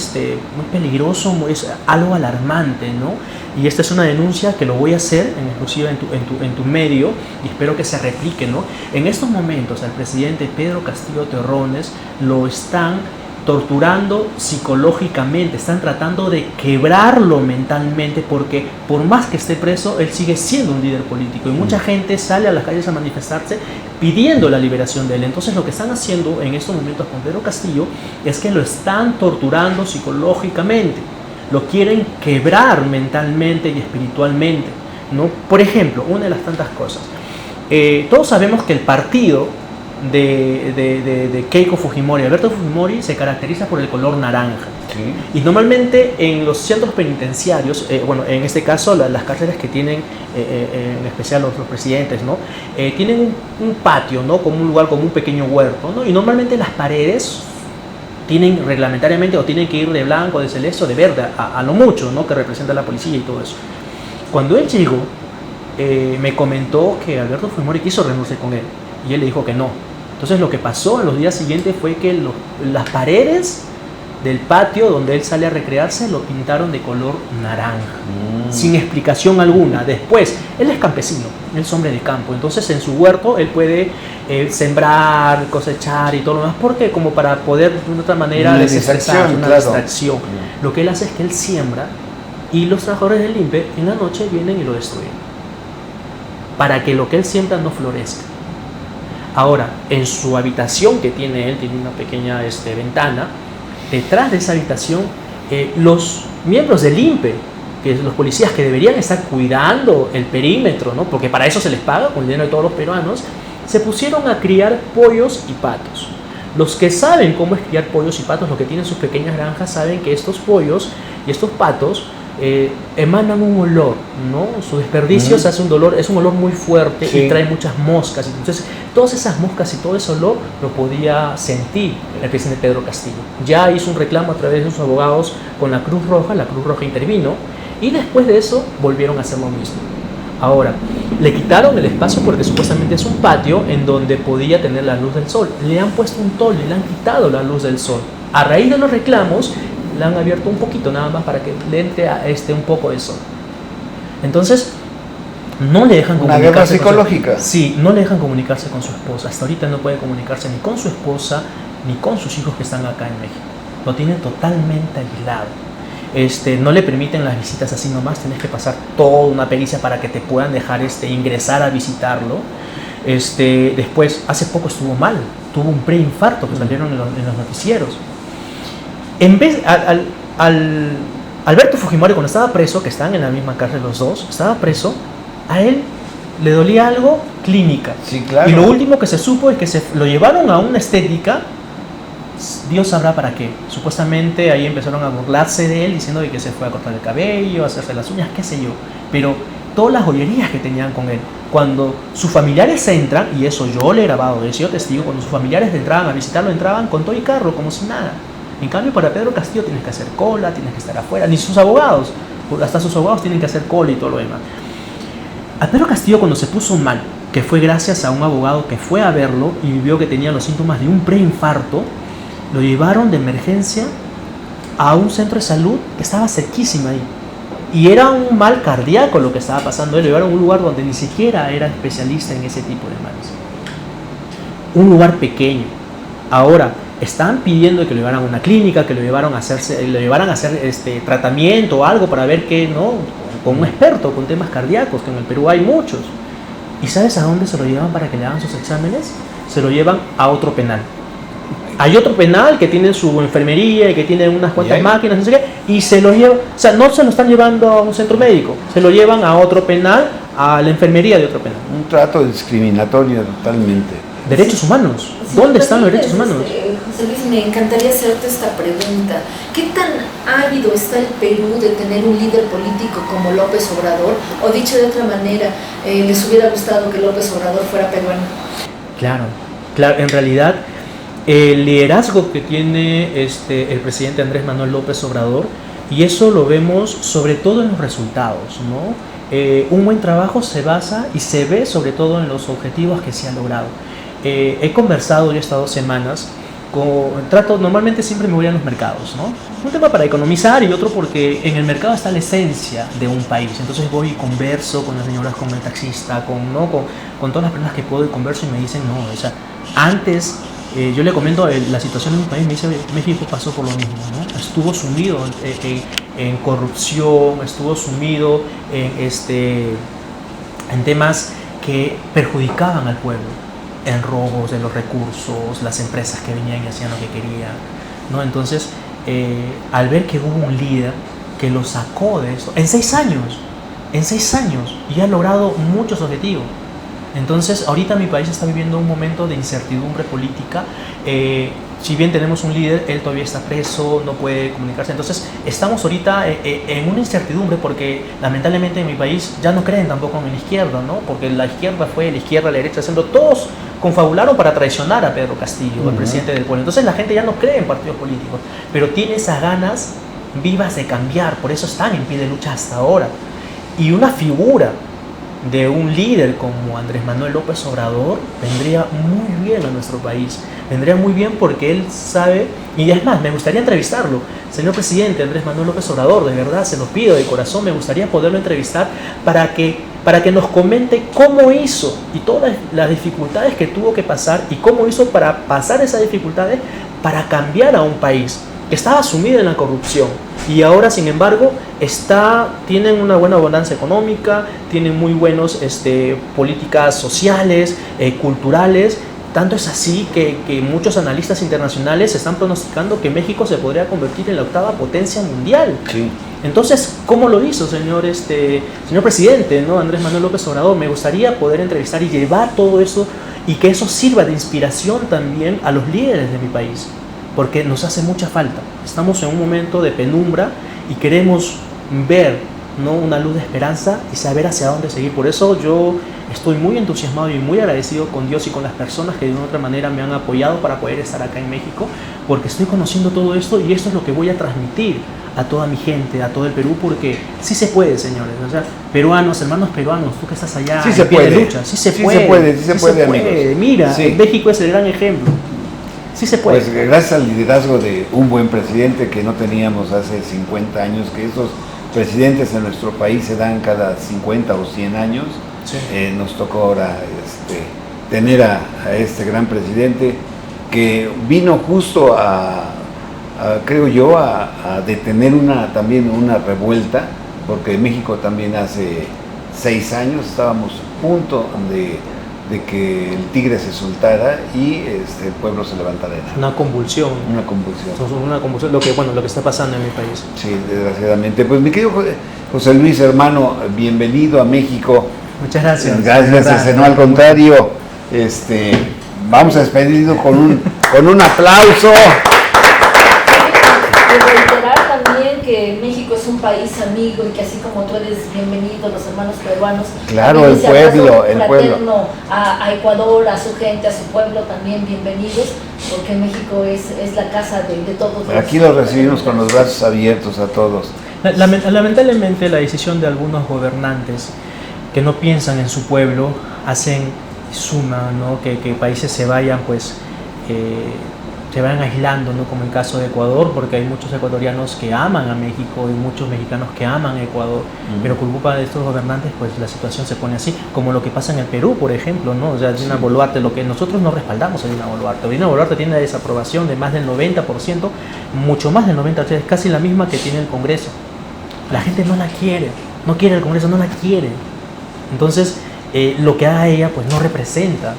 peligroso, es algo alarmante, ¿no? Y esta es una denuncia que lo voy a hacer inclusive en tu medio, y espero que se replique, ¿no? En estos momentos al presidente Pedro Castillo Terrones lo están torturando psicológicamente, están tratando de quebrarlo mentalmente, porque por más que esté preso, él sigue siendo un líder político y mucha gente sale a las calles a manifestarse pidiendo la liberación de él. Entonces lo que están haciendo en estos momentos con Pedro Castillo es que lo están torturando psicológicamente, lo quieren quebrar mentalmente y espiritualmente, ¿no? Por ejemplo, una de las tantas cosas, todos sabemos que el partido de Keiko Fujimori, Alberto Fujimori, se caracteriza por el color naranja. Sí. Y normalmente en los centros penitenciarios, en este caso las cárceles que tienen, en especial los presidentes, ¿no? Tienen un patio, ¿no? Como un lugar, como un pequeño huerto, ¿no? Y normalmente las paredes tienen reglamentariamente o tienen que ir de blanco, de celeste o de verde, a lo mucho, ¿no? Que representa la policía y todo eso. Cuando él llegó, me comentó que Alberto Fujimori quiso reunirse con él y él le dijo que no. Entonces lo que pasó en los días siguientes fue que las paredes del patio donde él sale a recrearse lo pintaron de color naranja, sin explicación alguna. Después, él es campesino, él es hombre de campo, entonces en su huerto él puede sembrar, cosechar y todo lo demás, porque como para poder de una otra manera desestresar, una distracción. Lo que él hace es que él siembra y los trabajadores del INPE en la noche vienen y lo destruyen, para que lo que él siembra no florezca. Ahora, en su habitación que tiene él, tiene una pequeña ventana, detrás de esa habitación, los miembros del INPE, que es los policías que deberían estar cuidando el perímetro, ¿no? Porque para eso se les paga con el dinero de todos los peruanos, se pusieron a criar pollos y patos. Los que saben cómo es criar pollos y patos, los que tienen sus pequeñas granjas, saben que estos pollos y estos patos emanan un olor, ¿no? Su desperdicio se hace es un olor muy fuerte, sí, y trae muchas moscas. Entonces, todas esas moscas y todo ese olor lo podía sentir el presidente Pedro Castillo. Ya hizo un reclamo a través de sus abogados con la Cruz Roja intervino, y después de eso volvieron a hacer lo mismo. Ahora, le quitaron el espacio porque supuestamente es un patio en donde podía tener la luz del sol. Le han puesto un toldo y le han quitado la luz del sol. A raíz de los reclamos, le han abierto un poquito nada más para que le entre a un poco de sol. Entonces, no le dejan comunicarse. Una guerra psicológica. Sí, no le dejan comunicarse con su esposa. Hasta ahorita no puede comunicarse ni con su esposa ni con sus hijos que están acá en México. Lo tienen totalmente aislado. No le permiten las visitas así nomás. Tienes que pasar toda una pericia para que te puedan dejar ingresar a visitarlo. Después, hace poco estuvo mal. Tuvo un preinfarto que salieron en los noticieros. En vez, Alberto Fujimori, cuando estaba preso, que están en la misma cárcel los dos, estaba preso, a él le dolía algo clínica. Sí, claro. Y lo último que se supo es que lo llevaron a una estética, Dios sabrá para qué. Supuestamente ahí empezaron a burlarse de él, diciendo que se fue a cortar el cabello, a hacerse las uñas, qué sé yo. Pero todas las joyerías que tenían con él, cuando sus familiares entran, y eso yo le he grabado, he sido testigo, cuando sus familiares entraban a visitarlo, entraban con todo y carro, como si nada. En cambio, para Pedro Castillo tienes que hacer cola, tienes que estar afuera, ni sus abogados, hasta sus abogados tienen que hacer cola y todo lo demás. A Pedro Castillo, cuando se puso mal, que fue gracias a un abogado que fue a verlo y vio que tenía los síntomas de un preinfarto, lo llevaron de emergencia a un centro de salud que estaba cerquísima ahí. Y era un mal cardíaco lo que estaba pasando. Lo llevaron a un lugar donde ni siquiera era especialista en ese tipo de males. Un lugar pequeño. Ahora, están pidiendo que lo llevaran a una clínica, que lo llevaran a hacer tratamiento o algo para ver qué, ¿no? Con un experto con temas cardíacos, que en el Perú hay muchos. ¿Y sabes a dónde se lo llevan para que le hagan sus exámenes? Se lo llevan a otro penal. Hay otro penal que tiene su enfermería y que tiene unas cuantas máquinas, no sé qué, y se lo llevan, o sea, no se lo están llevando a un centro médico, se lo llevan a otro penal, a la enfermería de otro penal. Un trato discriminatorio totalmente. Derechos humanos. ¿Dónde están los derechos humanos? José Luis, me encantaría hacerte esta pregunta. ¿Qué tan ávido está el Perú de tener un líder político como López Obrador? O dicho de otra manera, ¿les hubiera gustado que López Obrador fuera peruano? Claro, en realidad el liderazgo que tiene el presidente Andrés Manuel López Obrador, y eso lo vemos sobre todo en los resultados, ¿no? Un buen trabajo se basa y se ve sobre todo en los objetivos que se han logrado. He conversado ya estas 2 semanas, normalmente siempre me voy a los mercados, ¿no? Un tema para economizar y otro porque en el mercado está la esencia de un país. Entonces voy y converso con las señoras, con el taxista, con todas las personas que puedo y converso y me dicen, no, o sea, antes yo le comento la situación de un país, me dice, México pasó por lo mismo, ¿no? Estuvo sumido en corrupción, estuvo sumido en temas que perjudicaban al pueblo, en robos de los recursos, las empresas que venían y hacían lo que querían, ¿no? Entonces, al ver que hubo un líder que lo sacó de eso, en 6 años, y ha logrado muchos objetivos. Entonces, ahorita mi país está viviendo un momento de incertidumbre política. Si bien tenemos un líder, él todavía está preso, no puede comunicarse. Entonces, estamos ahorita en una incertidumbre porque lamentablemente en mi país ya no creen tampoco en la izquierda, ¿no? Porque la izquierda fue la izquierda, la derecha, el centro, todos confabularon para traicionar a Pedro Castillo, el presidente del pueblo. Entonces, la gente ya no cree en partidos políticos, pero tiene esas ganas vivas de cambiar, por eso están en pie de lucha hasta ahora. Y una figura de un líder como Andrés Manuel López Obrador vendría muy bien a nuestro país, vendría muy bien porque él sabe, y es más, me gustaría entrevistarlo, señor presidente Andrés Manuel López Obrador, de verdad, se lo pido de corazón, me gustaría poderlo entrevistar para que nos comente cómo hizo y todas las dificultades que tuvo que pasar y cómo hizo para pasar esas dificultades para cambiar a un país que estaba sumido en la corrupción y ahora, sin embargo, tienen una buena bonanza económica, tienen muy buenas políticas sociales, culturales. Tanto es así que muchos analistas internacionales están pronosticando que México se podría convertir en la 8ª potencia mundial. Sí. Entonces, ¿cómo lo hizo, señor presidente, ¿no? Andrés Manuel López Obrador? Me gustaría poder entrevistar y llevar todo eso y que eso sirva de inspiración también a los líderes de mi país, porque nos hace mucha falta. Estamos en un momento de penumbra y queremos ver, ¿no?, una luz de esperanza y saber hacia dónde seguir. Por eso yo estoy muy entusiasmado y muy agradecido con Dios y con las personas que de una u otra manera me han apoyado para poder estar acá en México, porque estoy conociendo todo esto y esto es lo que voy a transmitir a toda mi gente, a todo el Perú, porque sí se puede, señores. O sea, peruanos, hermanos peruanos, tú que estás allá, sí se puede. De lucha, sí se puede. Mira, sí. México es el gran ejemplo. Sí se puede. Pues gracias al liderazgo de un buen presidente que no teníamos hace 50 años, que esos presidentes en nuestro país se dan cada 50 o 100 años, sí. Nos tocó ahora tener a este gran presidente que vino justo creo yo, a detener también una revuelta, porque en México también hace 6 años estábamos a punto de que el tigre se soltara y el pueblo se levantara. Una convulsión. Una convulsión. Lo que está pasando en mi país. Sí, desgraciadamente. Pues mi querido José Luis, hermano, bienvenido a México. Muchas gracias. Gracias, no al contrario. Vamos a despedirlo con un aplauso. Y reiterar también que México es un país amigo y que así como tú eres bienvenido, los hermanos peruanos. Claro, el pueblo. A Ecuador, a su gente, a su pueblo también bienvenidos, porque México es la casa de todos. Aquí los recibimos con los brazos abiertos a todos. Lamentablemente la decisión de algunos gobernantes que no piensan en su pueblo hacen suma, ¿no? Que países se vayan pues se van aislando, ¿no? Como el caso de Ecuador, porque hay muchos ecuatorianos que aman a México y muchos mexicanos que aman a Ecuador, pero por culpa de estos gobernantes, pues la situación se pone así, como lo que pasa en el Perú, por ejemplo, ¿no? O sea, Dina Boluarte, lo que nosotros no respaldamos a Dina Boluarte. Dina Boluarte tiene la desaprobación de más del 90%, mucho más del 90%, es casi la misma que tiene el Congreso. La gente no la quiere, no quiere el Congreso, no la quiere. Entonces, lo que haga ella, pues no representa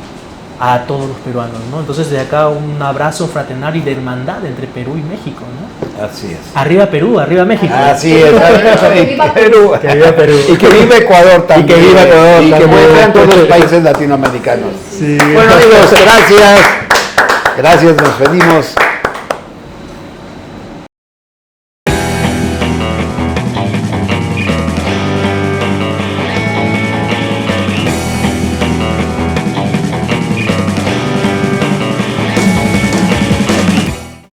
a todos los peruanos, ¿no? Entonces de acá un abrazo fraternal y de hermandad entre Perú y México, ¿no? Así es. Arriba Perú, arriba México. Así es. Que viva Perú. Que viva Perú. Y que viva Ecuador también. Y que viva Ecuador Y que también. vuelvan todos los países latinoamericanos. Sí. Bueno amigos, gracias. Gracias, nos pedimos.